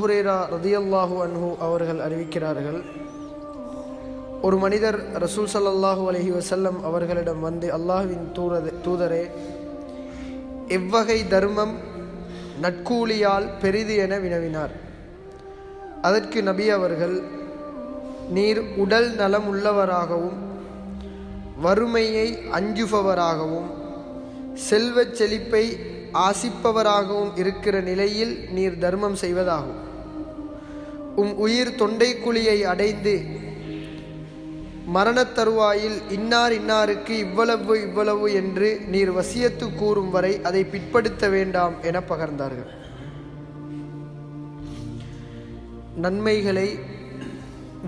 ஹுரைரா ரதியல்லாஹு அன்ஹு அவர்கள் அறிவிக்கிறார்கள், ஒரு மனிதர் ரசூல் ஸல்லல்லாஹு அலைஹி வஸல்லம் அவர்களிடம் வந்து, அல்லாஹ்வின் தூதரே, எவ்வகை தர்மம் நட்கூலியால் பெரிது என வினவினார். அதற்கு நபி அவர்கள், நீர் உடல் நலம் உள்ளவராகவும் வறுமையை அஞ்சுபவராகவும் செல்வச் செழிப்பை ஆசிப்பவராகவும் இருக்கிற நிலையில் நீர் தர்மம் செய்வதாகும். உயிர் தொண்டைக்குழியை அடைந்து மரணத் தருவாயில் இன்னார் இன்னாருக்கு இவ்வளவு இவ்வளவு என்று நீர் வசியத்து கூறும் வரை அதை பிற்படுத்த வேண்டாம் என பகர்ந்தார்கள். நன்மைகளை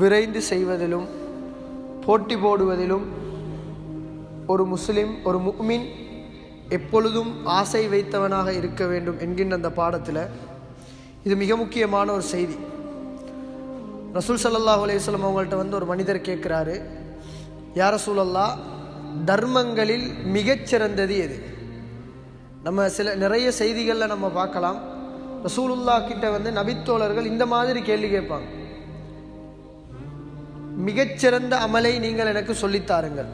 விரைந்து செய்வதிலும் போட்டி போடுவதிலும் ஒரு முஸ்லிம், ஒரு முஃமின் எப்பொழுதும் ஆசை வைத்தவனாக இருக்க வேண்டும் என்கின்ற அந்த பாடத்தில் இது மிக முக்கியமான ஒரு செய்தி. ரசூல் ஸல்லல்லாஹு அலைஹி வஸல்லம் அவங்கள்ட்ட வந்து ஒரு மனிதர் கேட்குறாரு, யா ரசூலல்லாஹ், தர்மங்களில் மிகச்சிறந்தது எது? நம்ம நிறைய செய்திகளில் நம்ம பார்க்கலாம், ரசூலுல்லாஹ் கிட்ட வந்து நபித்தோழர்கள் இந்த மாதிரி கேள்வி கேட்பாங்க, மிகச்சிறந்த அமலை நீங்கள் எனக்கு சொல்லித்தாருங்கள்,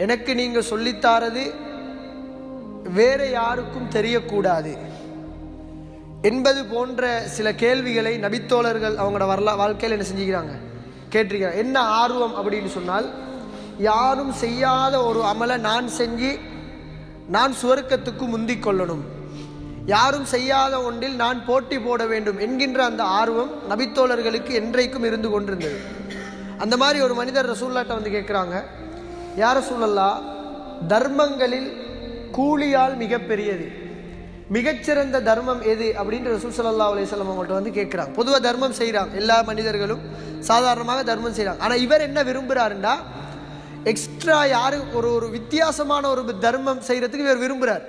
எனக்கு நீங்கள் சொல்லித்தாரது வேற யாருக்கும் தெரியக்கூடாது என்பது போன்ற சில கேள்விகளை நபித்தோழர்கள் அவங்களோட வாழ்க்கையில் என்ன செஞ்சுக்கிறாங்க, கேட்டிருக்கிறாங்க. என்ன ஆர்வம் அப்படின்னு சொன்னால், யாரும் செய்யாத ஒரு அமலை நான் செஞ்சு நான் சுவர்க்கத்துக்கு முந்திக் கொள்ளணும், யாரும் செய்யாத ஒன்றில் நான் போட்டி போட வேண்டும் என்கின்ற அந்த ஆர்வம் நபித்தோழர்களுக்கு என்றைக்கும் இருந்து கொண்டிருந்தது. அந்த மாதிரி ஒரு மனிதர் ரசூலுல்லாஹ்ட்ட வந்து கேட்குறாங்க, யா ரசூலல்லாஹ், தர்மங்களில் கூலியால் மிகப்பெரியது, மிகச்சிறந்த தர்மம் எது அப்படின்னு ரசூல் ஸல்லல்லாஹு அலைஹி வஸல்லம் அவங்கள்ட்ட வந்து கேட்குறாங்க. பொதுவாக தர்மம் செய்கிறாங்க, எல்லா மனிதர்களும் சாதாரணமாக தர்மம் செய்கிறாங்க. ஆனால் இவர் என்ன விரும்புகிறாருண்டா, எக்ஸ்ட்ரா யாரு ஒரு வித்தியாசமான ஒரு தர்மம் செய்கிறதுக்கு இவர் விரும்புகிறார்.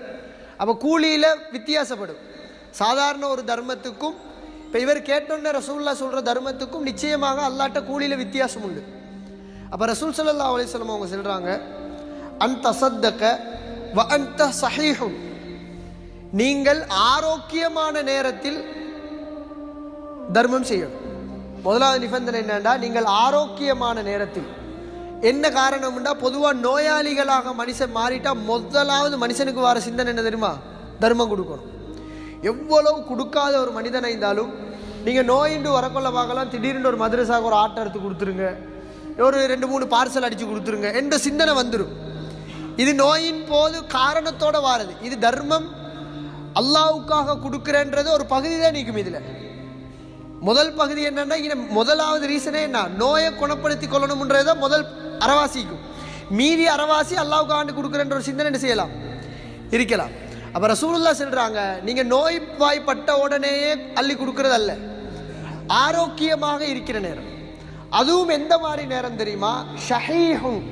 அப்போ கூலியில் வித்தியாசப்படும். சாதாரண ஒரு தர்மத்துக்கும் இப்போ இவர் கேட்டோன்னே ரசூலுல்லாஹ் சொல்கிற தர்மத்துக்கும் நிச்சயமாக அல்லாஹ்ட்ட கூலியில் வித்தியாசம் உண்டு. அப்போ ரசூல் ஸல்லல்லாஹு அலைஹி வஸல்லம் அவங்க சொல்கிறாங்க, அன்த ஸத்தக வ அன்த ஸஹீஹுன், நீங்கள் ஆரோக்கியமான நேரத்தில் தர்மம் செய்யணும். முதலாவது நிபந்தனை என்னன்னா, நீங்கள் ஆரோக்கியமான நேரத்தில். என்ன காரணம்னா, பொதுவாக நோயாளிகளாக மனுஷன் மாறிட்டா முதலாவது மனுஷனுக்கு வர சிந்தனை என்ன தெரியுமா, தர்மம் கொடுக்கணும். எவ்வளவு கொடுக்காத ஒரு மனிதனை இருந்தாலும் நீங்கள் நோயின்று வரக்கொள்ள பார்க்கலாம், திடீர்னு ஒரு மதரசாவுக்கு ஒரு ஆட்டை எடுத்து கொடுத்துருங்க, ஒரு 2-3 பார்சல் அடித்து கொடுத்துருங்க என்ற சிந்தனை வந்துடும். இது நோயின் போது காரணத்தோடு வாரது. இது தர்மம் அல்லாஹ்வுக்காக கொடுக்குறன்றது ஒரு பகுதி தான் நிற்கும். இதில் முதல் பகுதி என்னன்னா, முதலாவது ரீசனே என்ன, நோயை குணப்படுத்தி கொள்ளணும்ன்றதான் முதல் அறவாசிக்கும். மீதி அறவாசி அல்லாஹ்வுக்காக கொடுக்குறன்ற ஒரு சிந்தனை என்ன செய்யலாம், இருக்கலாம். அப்போ ரசூலுல்லாஹ் சொல்கிறாங்க, நீங்கள் நோய்வாய்ப்பட்ட உடனேயே அள்ளி கொடுக்கறது அல்ல, ஆரோக்கியமாக இருக்கிற நேரம். அதுவும் எந்த மாதிரி நேரம் தெரியுமா, ஷஹீஹுன்,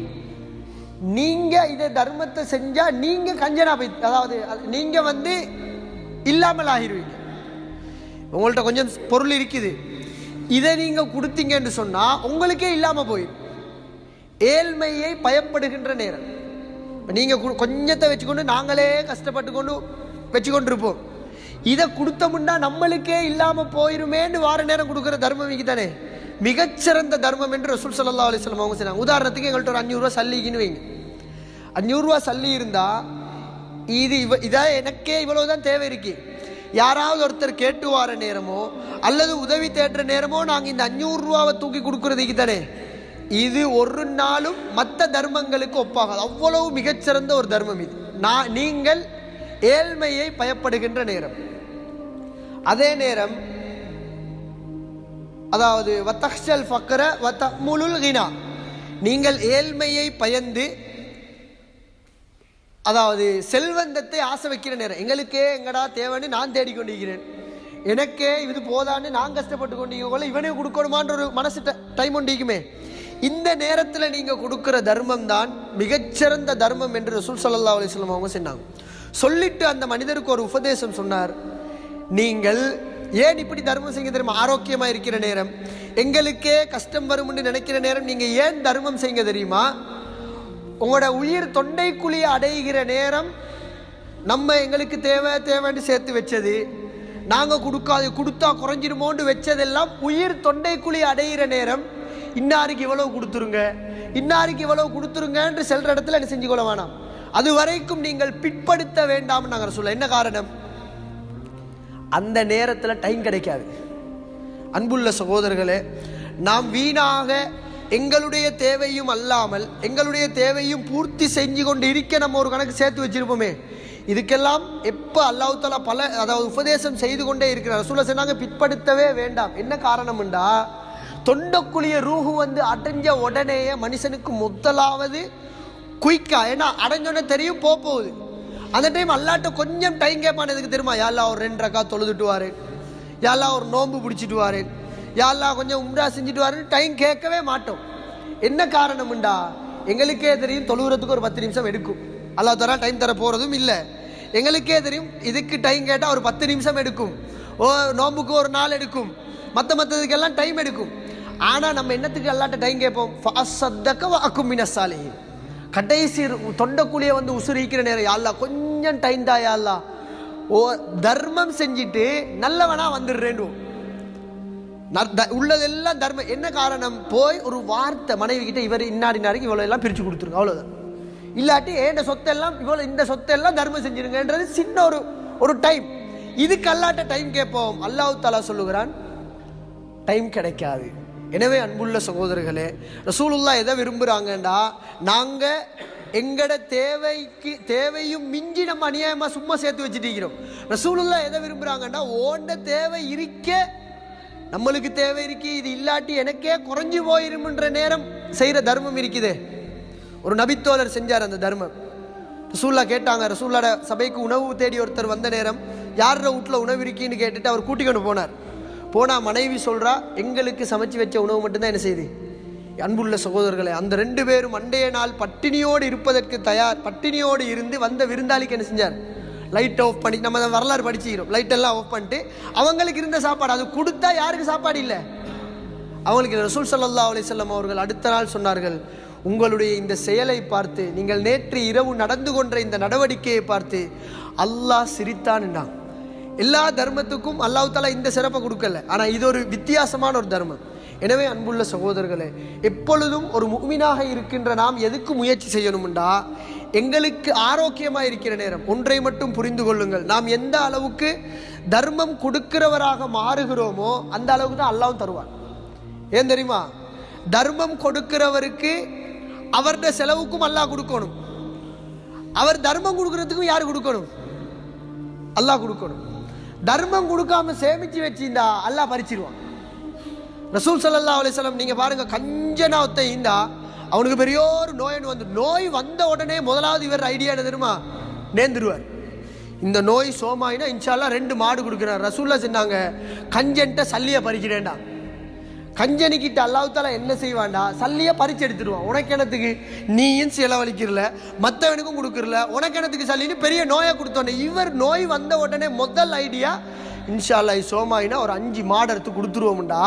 நீங்கள் இதை தர்மத்தை செஞ்சால் நீங்கள் கஞ்சனா போய், அதாவது நீங்கள் வந்து இல்லாமல் ஆகிடுவீங்க. உங்கள்கிட்ட கொஞ்சம் பொருள் இருக்குது, இதை நீங்கள் கொடுத்தீங்கன்னு சொன்னால் உங்களுக்கே இல்லாமல் போயிடும். ஏழ்மையை பயப்படுகின்ற நேரம். நீங்கள் கொஞ்சத்தை வச்சுக்கொண்டு நாங்களே கஷ்டப்பட்டு கொண்டு வச்சுக்கொண்டிருப்போம். இதை கொடுத்தோம்னா நம்மளுக்கே இல்லாமல் போயிருமேன்னு வார நேரம் கொடுக்குற தர்மம் தானே மிகச்சிறந்த தர்மம் என்று ரசூல் ஸல்லல்லாஹு அலைஹி வஸல்லம் அவங்க சொன்னாங்க. உதாரணத்துக்கு எங்கள்கிட்ட ஒரு 500 ரூபா சல்லிக்குன்னு வைங்க. 500 ரூபா சல்லி இருந்தால் இதான் எனக்கே இவ்வளவுதான் தேவை இருக்கு, யாராவது ஒருத்தர் கேட்டு வார நேரமோ அல்லது உதவி தேடுற நேரமோ நாங்கள் இந்த 500 ரூபாவை தூக்கி கொடுக்குறதுக்கு தானே, இது ஒரு நாளும் மற்ற தர்மங்களுக்கு ஒப்பாகாது. அவ்வளவு மிகச்சிறந்த ஒரு தர்மம் இது. நீங்கள் ஏழ்மையை பயப்படுகின்ற நேரம். அதே நேரம், அதாவது வத்தஹ்ஷல் ஃபக்ர வதமுலுல் கினா, நீங்கள் ஏழ்மையை பயந்து, அதாவது செல்வந்தத்தை ஆசை வைக்கிற நேரம். எங்களுக்கே எங்கடா தேவைன்னு நான் தேடிக்கொண்டிருக்கிறேன், எனக்கே இது போதான்னு நான் கஷ்டப்பட்டு கொண்டிருக்கோம், இவனே கொடுக்கணுமான்ற ஒரு மனசு டைம் ஒண்டிக்குமே. இந்த நேரத்தில் நீங்கள் கொடுக்குற தர்மம் தான் மிகச்சிறந்த தர்மம் என்று ரசூல் ஸல்லல்லாஹு அலைஹி வஸல்லம் அவங்க சொன்னாங்க. சொல்லிட்டு அந்த மனிதருக்கு ஒரு உபதேசம் சொன்னார், நீங்கள் ஏன் இப்படி தர்மம் செய்ய தெரியுமா, ஆரோக்கியமாக இருக்கிற நேரம், எங்களுக்கே கஷ்டம் வரும்னு நினைக்கிற நேரம் நீங்கள் ஏன் தர்மம் செய்ய தெரியுமா, உங்களோட உயிர் தொண்டைக்குழியை அடைகிற நேரம் நம்ம எங்களுக்கு தேவைன்னு சேர்த்து வச்சது, நாங்கள் கொடுத்தா குறைஞ்சிருமோன்னு வச்சதெல்லாம் உயிர் தொண்டைக்குழி அடையிற நேரம் இன்னாருக்கு இவ்வளவு கொடுத்துருங்க, இன்னாருக்கு இவ்வளவு கொடுத்துருங்கன்று செல்ற இடத்துல என்ன செஞ்சு கொள்ள வேணாம். அது வரைக்கும் நீங்கள் பிற்படுத்த வேண்டாம்னு நாங்கள் சொல்ல. என்ன காரணம்? அந்த நேரத்தில் டைம் கிடைக்காது. அன்புள்ள சகோதரர்களே, நாம் வீணாக எங்களுடைய தேவையும் அல்லாமல் எங்களுடைய தேவையும் பூர்த்தி செஞ்சு கொண்டு இருக்க நம்ம ஒரு கணக்கு சேர்த்து வச்சிருப்போமே. இதுக்கெல்லாம் எப்போ அல்லாஹ் தஆலா அதாவது உபதேசம் செய்து கொண்டே இருக்கிறார். ரசூலுல்லாஹ் சொன்னாங்க பிற்படுத்தவே வேண்டாம். என்ன காரணம்டா, தொண்டக்குழிய ரூஹு அடைஞ்ச உடனேயே மனுஷனுக்கு முதலாவது குயிக்கா, ஏன்னா அடைஞ்சோடனே தெரியும் போகுது. அந்த டைம் அல்லாட்ட கொஞ்சம் டைம் கேட்பானதுக்கு தெரியுமா, யாரெல்லாம் ஒரு 2 ரக்கா தொழுதுட்டுவாரு, யாரெல்லாம் ஒரு நோன்பு பிடிச்சிட்டுவாரு, யாரெல்லாம் கொஞ்சம் உம்ரா செஞ்சுட்டு வாருன்னு டைம் கேட்கவே மாட்டோம். என்ன காரணம்டா, எங்களுக்கே தெரியும் தொழுகிறதுக்கு ஒரு 10 நிமிஷம் எடுக்கும். அல்லாஹ் தஆலா டைம் தர போறதும் இல்லை. எங்களுக்கே தெரியும் இதுக்கு டைம் கேட்டால் ஒரு 10 நிமிஷம் எடுக்கும், நோம்புக்கு ஒரு நாள் எடுக்கும், மற்றதுக்கெல்லாம் டைம் எடுக்கும். ஆனால் நம்ம என்னத்துக்கு அல்லாட்ட டைம் கேட்போம்? ஃபஅஸ்ஸதக வஅகும் மினஸ் சாலிஹீன். கடைசி தொண்டக்குழிய உசுரிக்கிற நேரம், யா அல்லாஹ் கொஞ்சம் டைம் தான், யா அல்லாஹ் தர்மம் செஞ்சுட்டு நல்லவனா வந்துடுறேன். உள்ளதெல்லாம் தர்மம். என்ன காரணம்? போய் ஒரு வார்த்தை மனைவி கிட்ட, இவர் இன்னாருக்கு இவ்வளோ எல்லாம் பிரித்து கொடுத்துருங்க, அவ்வளோதான். இல்லாட்டி இந்த சொத்தெல்லாம் இவ்வளோ, இந்த சொத்தெல்லாம் தர்மம் செஞ்சிருங்கன்றது சின்ன ஒரு டைம். இதுக்கு அல்லாட்ட டைம் கேட்போம். அல்லாஹ் தஆலா சொல்லுகிறான் டைம் கிடைக்காது. எனவே அன்புள்ள சகோதரர்களே, ரசூலுல்லாஹ் எதை விரும்புகிறாங்கண்டா, நாங்கள் எங்கட தேவையும் மிஞ்சி நம்ம அநியாயமாக சும்மா சேர்த்து வச்சுட்டு இருக்கிறோம். ரசூலுல்லாஹ் எதை விரும்புகிறாங்கண்டா, ஓண்ட தேவை இருக்க, நம்மளுக்கு தேவை இருக்கு, இது இல்லாட்டி எனக்கே குறைஞ்சி போயிரும்ன்ற நேரம் செய்கிற தர்மம் இருக்குதே. ஒரு நபித்தோழர் செஞ்சார் அந்த தர்மம். ரசூலுல்லாஹ் கேட்டாங்க, ரசூலுல்லாஹ் சபைக்கு உணவு தேடி ஒருத்தர் வந்த நேரம், யார வீட்டில் உணவு இருக்குன்னு கேட்டுட்டு அவர் கூட்டிக்கொண்டு போனார். போனால் மனைவி சொல்கிறா, எங்களுக்கு சமைச்சு வச்ச உணவு மட்டும்தான் என்ன செய்யுது. அன்புள்ள சகோதரர்களே, அந்த 2 பேரும் அண்டைய நாள் பட்டினியோடு இருப்பதற்கு தயார். பட்டினியோடு இருந்து வந்த விருந்தாளிக்கு என்ன செஞ்சார்? லைட் ஆஃப் பண்ணி, நம்ம வரலாறு படிச்சுக்கிறோம், லைட் எல்லாம் ஆஃப் பண்ணிட்டு அவங்களுக்கு இருந்த சாப்பாடு அது கொடுத்தா யாருக்கு சாப்பாடு இல்லை அவங்களுக்கு. ரசூல் ஸல்லல்லாஹு அலைஹி வஸல்லம் அவர்கள் அடுத்த நாள் சொன்னார்கள், உங்களுடைய இந்த செயலை பார்த்து, நீங்கள் நேற்று இரவு நடந்து கொண்ட இந்த நடவடிக்கையை பார்த்து அல்லாஹ் சிரித்தான்டா. எல்லா தர்மத்துக்கும் அல்லாஹ் தஆலா இந்த சிறப்பை கொடுக்கல, ஆனால் இது ஒரு வித்தியாசமான ஒரு தர்மம். எனவே அன்புள்ள சகோதரர்களே, எப்பொழுதும் ஒரு முஃமினாக இருக்கின்ற நாம் எதுக்கு முயற்சி செய்யணும்டா, எங்களுக்கு ஆரோக்கியமாக இருக்கிற நேரம் ஒன்றை மட்டும் புரிந்து கொள்ளுங்கள், நாம் எந்த அளவுக்கு தர்மம் கொடுக்கிறவராக மாறுகிறோமோ அந்த அளவுக்கு தான் அல்லாஹ் தருவான். ஏன் தெரியுமா? தர்மம் கொடுக்கிறவருக்கு அவருடைய செலவுக்கும் அல்லாஹ் கொடுக்கணும். அவர் தர்மம் கொடுக்கறதுக்கும் யார் கொடுக்கணும்? அல்லாஹ் கொடுக்கணும். தர்மம் கொடுக்காம சேமிச்சு வச்சிருந்தா அல்லாஹ் பறிச்சிருவான். ரசூல் ஸல்லல்லாஹு அலைஹி வஸல்லம் நீங்க பாருங்க, கஞ்சனா ஒத்தைந்தா அவனுக்கு பெரிய ஒரு நோய் வந்த உடனே முதலாவது இவர் ஐடியா என்ன தெரியுமா? நேர்ந்துருவார். இந்த நோய் சோமாயினா இன்ஷா அல்லாஹ் 2 மாடு கொடுக்குறார். ரசூலுல்லாஹ் சொன்னாங்க, கஞ்சன்ட்ட சல்லியை பறிக்கிறேன்டா. கஞ்சனிக்கிட்ட அல்லாஹ் தஆலா என்ன செய்வான்டா, சல்லியை பறிச்சு எடுத்துடுவான். உனக்கு என்னத்துக்கு, நீயும் செலவழிக்கிறல, மற்றவனுக்கும் கொடுக்குறல, உனக்கு என்னத்துக்கு சல்லின்னு பெரிய நோயை கொடுத்தோன்னே இவர் நோய் வந்த உடனே முதல் ஐடியா, இன்ஷா அல்லாஹ் சோமாயினா ஒரு 5 மாடு எடுத்து கொடுத்துருவோம்டா.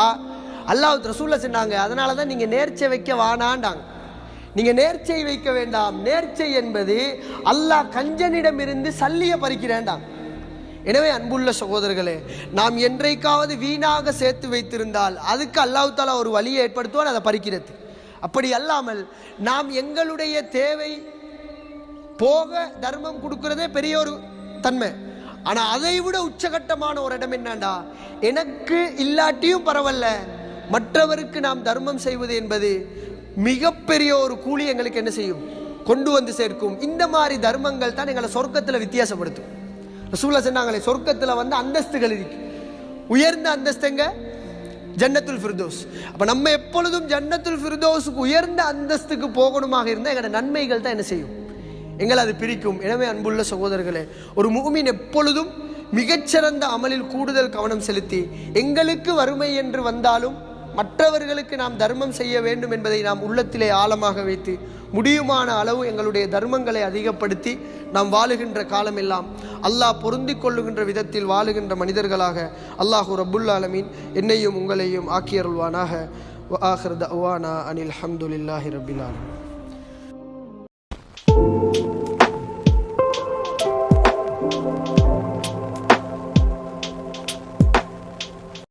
அல்லாஹ் ரசூலுல்லாஹ் சொன்னாங்க, அதனால தான் நீங்கள் நேர்ச்சை வைக்க வானாண்டாங்க. நீங்கள் நேர்ச்சை வைக்க வேண்டாம். நேர்ச்சை என்பது அல்லாஹ் கஞ்சனிடமிருந்து சல்லியை பறிக்கிறேன்டாங்க. எனவே அன்புள்ள சகோதரர்களே, நாம் என்றைக்காவது வீணாக சேர்த்து வைத்திருந்தால் அதுக்கு அல்லாஹ் தஆலா ஒரு வழியை ஏற்படுத்துவான், அதை பறிக்கிறது. அப்படி அல்லாமல் நாம் எங்களுடைய தேவை போக தர்மம் கொடுக்கிறதே பெரிய ஒரு தன்மை. ஆனால் அதை விட உச்சகட்டமான ஒரு இடம் என்னண்டா, எனக்கு இல்லாட்டியும் பரவாயில்ல, மற்றவருக்கு நாம் தர்மம் செய்வது என்பது மிகப்பெரிய ஒரு கூலி எங்களுக்கு என்ன செய்யும், கொண்டு வந்து சேர்க்கும். இந்த மாதிரி தர்மங்கள் தான் எங்களை சொர்க்கத்தில் வித்தியாசப்படுத்தும். ரசூலுல்லாஹ் சொன்னாங்களே, சொர்க்கத்தில் அந்தஸ்துகள் இருக்கு. உயர்ந்த அந்தஸ்துங்க ஜன்னத்துல் ஃபிர்தௌஸ். அப்போ நம்ம எப்பொழுதும் ஜன்னத்துல் ஃபிர்தௌஸுக்கு உயர்ந்த அந்தஸ்துக்கு போகணுமாக இருந்தால் எங்களோட நன்மைகள் தான் என்ன செய்யும், எங்களை அது பிரிக்கும். எனவே அன்புள்ள சகோதரர்களே, ஒரு முஃமின் எப்பொழுதும் மிகச்சிறந்த அமலில் கூடுதல் கவனம் செலுத்தி, எங்களுக்கு வறுமை என்று வந்தாலும் மற்றவர்களுக்கு நாம் தர்மம் செய்ய வேண்டும் என்பதை நாம் உள்ளத்திலே ஆழமாக வைத்து முடியுமான அளவு எங்களுடைய தர்மங்களை அதிகப்படுத்தி நாம் வாழுகின்ற காலமெல்லாம் அல்லாஹ் பொருந்திக் கொள்ளுகின்ற விதத்தில் வாழுகின்ற மனிதர்களாக அல்லாஹு ரப்புல் ஆலமீன் என்னையும் உங்களையும் ஆக்கியருள்வானாக. வ ஆகிர் தஅவானா அனில் ஹம்துலில்லாஹி ரப்பில் ஆலமீன்.